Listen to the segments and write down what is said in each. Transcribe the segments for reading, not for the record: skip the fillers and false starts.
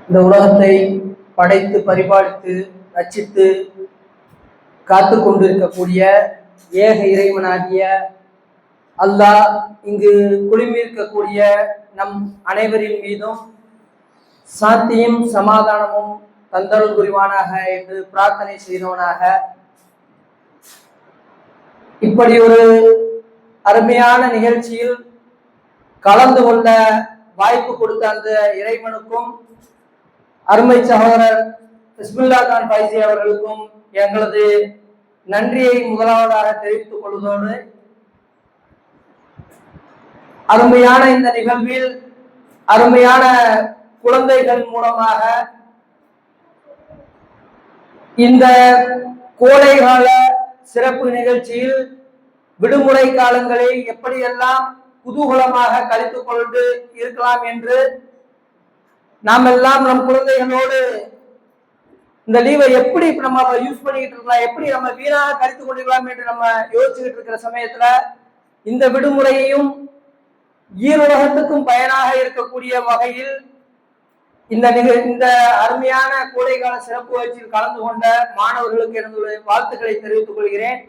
இந்த உலகத்தை படைத்து பரிபாலித்து ரட்சித்து காத்து கொண்டிருக்கக்கூடிய ஏக இறைவனாகிய அல்லாஹ் இங்கு குழுமியிருக்கக்கூடிய நம் அனைவரின் மீதும் சாந்தியும் சமாதானமும் தந்தருள் புரிவானாக என்று பிரார்த்தனை செய்தவனாக, இப்படி ஒரு அருமையான நிகழ்ச்சியில் கலந்து கொள்ள வாய்ப்பு கொடுத்த அந்த இறைவனுக்கும் அருமை சகோதரர் பிஸ்மில்லா கான் ஃபைசி அவர்களுக்கும் எங்களது நன்றியை முதலாவதாக தெரிவித்துக் கொள்வதோடு, அருமையான இந்த நிகழ்வில் அருமையான குழந்தைகள் மூலமாக இந்த கோடைகால சிறப்பு நிகழ்ச்சியில் விடுமுறை காலங்களை எப்படியெல்லாம் குதூகலமாக கழித்துக் கொண்டு இருக்கலாம் என்று நாம் எல்லாம் நம் குழந்தைகளோடு இந்த லீவை எப்படி நம்ம யூஸ் பண்ணிக்கிட்டு இருக்கலாம், எப்படி நம்ம வீணாக கழித்துக் கொண்டிருக்கலாம் என்று நம்ம யோசிச்சுக்கிட்டு இருக்கிற சமயத்துல இந்த விடுமுறையையும் ஈருலகத்துக்கும் பயனாக இருக்கக்கூடிய வகையில் இந்த அருமையான கோடைகால சிறப்பு வளர்ச்சியில் கலந்து கொண்ட மாணவர்களுக்கு எனது வாழ்த்துக்களை தெரிவித்துக் கொள்கிறேன்.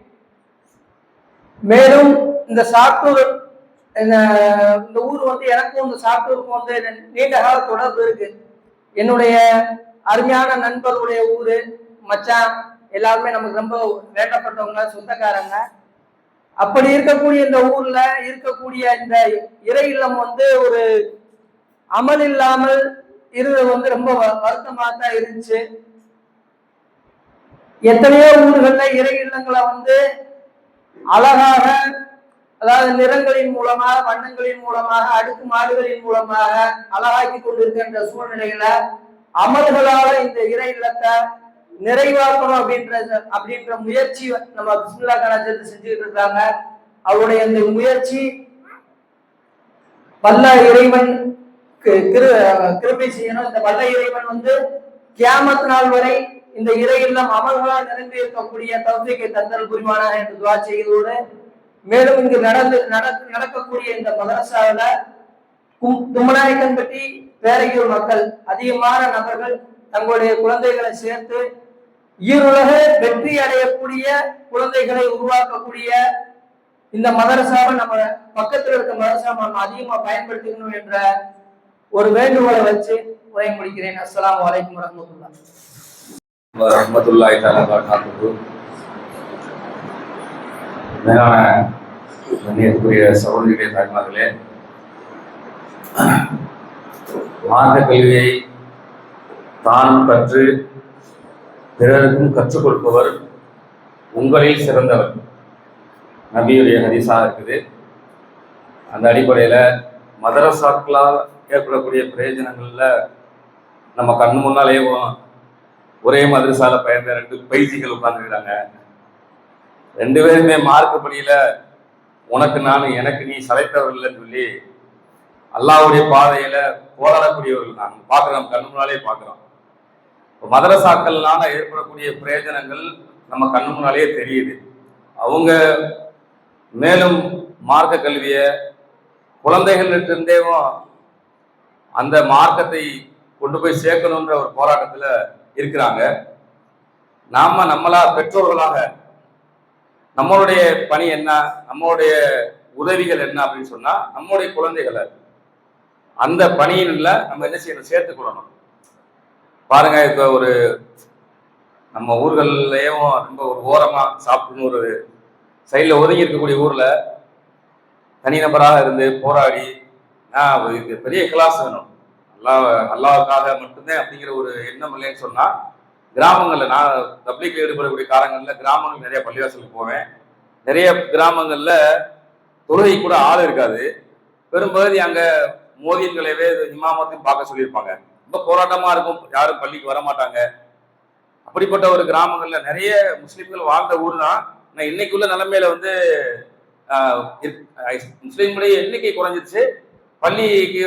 மேலும் இந்த சாத்தூர் இந்த ஊர் எனக்கும் இந்த சாத்தூருக்கும் நீண்ட கால தொடர்பு இருக்கு. என்னுடைய அருமையான நண்பர்களுடைய ஊரு, மச்சான் எல்லாருமே நமக்கு ரொம்ப வேண்டப்பட்டவங்க, சொந்தக்காரங்க. அப்படி இருக்கக்கூடிய இந்த ஊர்ல இருக்கக்கூடிய இந்த இறை இல்லம் ஒரு அமல் இல்லாமல் இருந்தது ரொம்ப வருத்தமா தான் இருந்துச்சு. எத்தனையோ ஊர்கள்ல இறை இல்லங்களை அழகாக, அதாவது நிறங்களின் மூலமாக, வண்ணங்களின் மூலமாக, அடுக்கு மாடுகளின் மூலமாக அழகாக்கி கொண்டிருக்கின்ற சூழ்நிலையில அமல்களால இந்த இறை இல்லத்தை நிறைவாக்கணும் அப்படின்ற முயற்சி நம்ம பிஸ்மில்லா கான் செஞ்சுக்கிட்டு இருக்காங்க. அவருடைய இந்த முயற்சி வல்ல இறைவன் கிருபை செய்யணும். இந்த வல்ல இறைவன் கியாமத் நாள் வரை இந்த இறை இல்லம் அமல்களால் நிரம்பி இருக்கக்கூடிய தௌஃபீக்கை தந்தல் புரிவானாக என்று துஆ செய்வதோடு, மேலும் இங்கு நடக்கக்கூடிய இந்த மதரசாவில தும்மநாயக்கன்பட்டி பேரையூர் மக்கள் அதிகமான நபர்கள் தங்களுடைய குழந்தைகளை சேர்த்து ஈருலக வெற்றி அடையக்கூடிய குழந்தைகளை உருவாக்கக்கூடிய இந்த மதரசாவை நம்ம பக்கத்தில் இருக்க மதரசாவை நம்ம அதிகமா பயன்படுத்திக்கணும் என்ற ஒரு வேண்டுகோளை வச்சு உரை முடிக்கிறேன். அஸ்ஸலாமு அலைக்கும் வரஹ்மத்துல்லாஹி தஆலா வபரகாத்துஹு. மேலான கண்ணியத்துக்குரிய சகோதரிகளே, தாய்மார்களே, மார்க்க கல்வியை தான் கற்று பிறருக்கும் கற்றுக் கொடுப்பவர் உங்களில் சிறந்தவர் நபியுடைய ஹதீஸாக இருக்குது. அந்த அடிப்படையில் மதரசாக்களால் ஏற்படக்கூடிய பிரயோஜனங்கள்ல நம்ம கண்ணு முன்னாலே ஒரே மதரசால பயந்த 2 பைத்திகள் உட்கார்ந்துருக்காங்க. 2 பேருமே மார்க்க படியில உனக்கு நான் எனக்கு நீ சளைத்தவர்கள் சொல்லி அல்லாஹ்வுடைய பாதையில போராடக்கூடியவர்கள் நாங்கள் பார்க்கிறோம், கண்ணு முன்னாலே பார்க்கிறோம். மதரசாக்கள்னால ஏற்படக்கூடிய பிரயோஜனங்கள் நம்ம கண்ணு முன்னாலே தெரியுது. அவங்க மேலும் மார்க்க கல்வியை குழந்தைகளிருந்தேவும் அந்த மார்க்கத்தை கொண்டு போய் சேர்க்கணுன்ற ஒரு போராட்டத்துல இருக்கிறாங்க. நம்மளா பெற்றோர்களாக நம்மளுடைய பணி என்ன, நம்மளுடைய உதவிகள் என்ன அப்படின்னு சொன்னா, நம்மளுடைய குழந்தைகளை அந்த பணியில நம்ம என்ன செய்யணும், சேர்த்துக்கொள்ளணும். பாருங்க, இப்ப நம்ம ஊர்கள்லயும் ரொம்ப ஒரு ஓரமா சாப்பிட்டுன்னு ஒரு சைட்ல ஒதுங்கி இருக்கக்கூடிய ஊர்ல தனிநபராக இருந்து போராடி இது பெரிய கிளாஸ் வேணும், அல்லாவுக்காக மட்டும்தான் அப்படிங்கிற ஒரு எண்ணம் இல்லைன்னு சொன்னா, கிராமங்கள்ல நான் தப்லீக்ல ஈடுபடக்கூடிய காலங்கள்ல கிராமங்கள் நிறைய பள்ளிவாசலுக்கு போவேன். நிறைய கிராமங்கள்ல தொழுகை கூட ஆள் இருக்காது. பெரும்பகுதி அங்க மோதியன்களவே இமாமத்தையும் பார்க்க சொல்லியிருப்பாங்க. ரொம்ப போராட்டமா இருக்கும், யாரும் பள்ளிக்கு வர மாட்டாங்க. அப்படிப்பட்ட ஒரு கிராமங்கள்ல நிறைய முஸ்லிம்கள் வாழ்ந்த ஊர் தான். நான் இன்னைக்குள்ள நிலைமையில முஸ்லீம்களுடைய எண்ணிக்கை குறைஞ்சிருச்சு. பள்ளிக்கு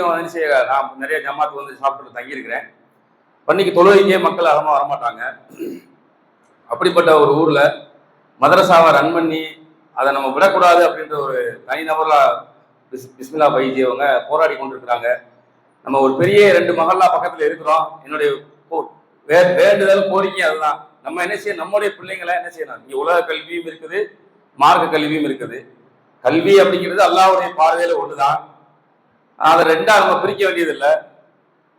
நான் நிறைய ஜமாத்து சாப்பிட்டு தங்கியிருக்கிறேன். பள்ளிக்கு தொழுகைக்கே மக்கள் அதிகமாக வரமாட்டாங்க. அப்படிப்பட்ட ஒரு ஊர்ல மதரசாவை ரன் பண்ணி அதை நம்ம விடக்கூடாது அப்படின்ற ஒரு தனிநபர்களா பிஸ்மில்லா பைஜி அவங்க போராடி கொண்டிருக்கிறாங்க. நம்ம ஒரு பெரிய 2 மஹல்லா பக்கத்துல இருக்கிறோம். என்னுடைய வேண்டுதல் கோரிக்கை அதுதான். நம்ம என்ன செய்யணும், நம்முடைய பிள்ளைங்களை என்ன செய்யணும், இங்க உலக கல்வியும் இருக்குது, மார்க்க கல்வியும் இருக்குது. கல்வி அப்படிங்கிறது அல்லாஹ்வுடைய பார்வையில ஒண்ணுதான். அதை ரெண்டா நம்ம பிரிக்க வேண்டியது இல்லை.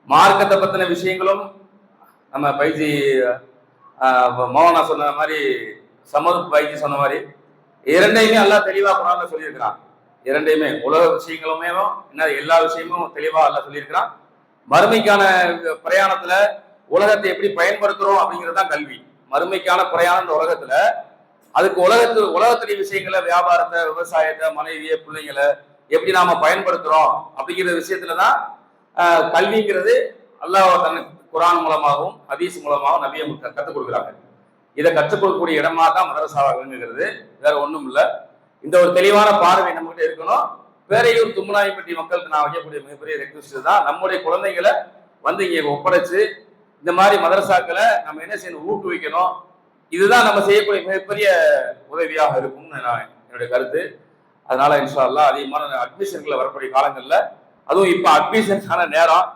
மார்க்கத்தை பத்தின விஷயங்களும் நம்ம பைஜி மௌனா சொன்ன மாதிரி, சமத் பைஜி சொன்ன மாதிரி இரண்டையுமே அல்லாஹ் தெளிவா குர்ஆன்ல சொல்லியிருக்கிறான். இரண்டையுமே உலக விஷயங்களுமே என்ன எல்லா விஷயமும் தெளிவா அல்லாஹ் சொல்லியிருக்கிறான். மறுமைக்கான பிரயாணத்துல உலகத்தை எப்படி பயன்படுத்துறோம் அப்படிங்கிறது தான் கல்வி. மறுமைக்கான பிரயாணம் இந்த உலகத்துல, அதுக்கு உலகத்துடைய விஷயங்களை, வியாபாரத்தை, விவசாயத்தை, மனைவியை, பிள்ளைங்களை எப்படி நாம பயன்படுத்துறோம் அப்படிங்கிற விஷயத்துலதான் கல்விங்கிறது அல்லாஹ் தனக்கு குர்ஆன் மூலமாகவும் ஹதீஸ் மூலமாகவும் நபியை கற்றுக் கொடுக்குறாங்க. இதை கற்றுக் கொடுக்கக்கூடிய இடமா தான் மதரசாவா விளங்குகிறது, வேற ஒண்ணும் இல்லை. இந்த ஒரு தெளிவான பார்வை நம்மகிட்ட இருக்கணும். பேரையூர் தும்முனாயம்பட்டி மக்களுக்கு நான் வைக்கக்கூடிய மிகப்பெரிய ரெக்வஸ்ட் தான், நம்முடைய குழந்தைங்களை வந்து இங்க ஒப்படைச்சு இந்த மாதிரி மதரசாக்களை நம்ம என்ன செய்யணும், ஊக்குவிக்கணும். இதுதான் நம்ம செய்யக்கூடிய மிகப்பெரிய உதவியாக இருக்கும்னு நான் என்னுடைய கருத்து. அதனால இன்ஷா அல்லாஹ் அதிகமான அட்மிஷன்களை வரக்கூடிய காலங்கள்ல, அதுவும் இப்ப அட்மிஷனுக்கான நேரம்,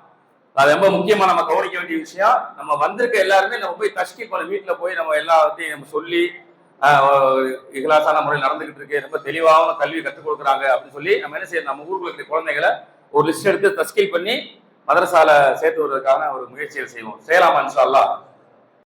அது ரொம்ப முக்கியமா நம்ம கவனிக்க வேண்டிய விஷயம். நம்ம வந்திருக்க எல்லாருமே நம்ம போய் தஷ்கீல் பண்ண, வீட்டுல போய் நம்ம எல்லாத்தையும் நம்ம சொல்லி இகலாசான முறையில் நடந்துகிட்டு இருக்கு, ரொம்ப தெளிவான கல்வி கற்றுக் கொடுக்குறாங்க அப்படின்னு சொல்லி நம்ம என்ன செய்யணும், நம்ம ஊருக்குள்ள இருக்கிற குழந்தைகளை ஒரு லிஸ்ட் எடுத்து தஷ்கீல் பண்ணி மதரசால சேர்த்து வருவதற்கான ஒரு முயற்சியை செய்வோம். செய்யலாமா இன்ஷா அல்லாஹ்?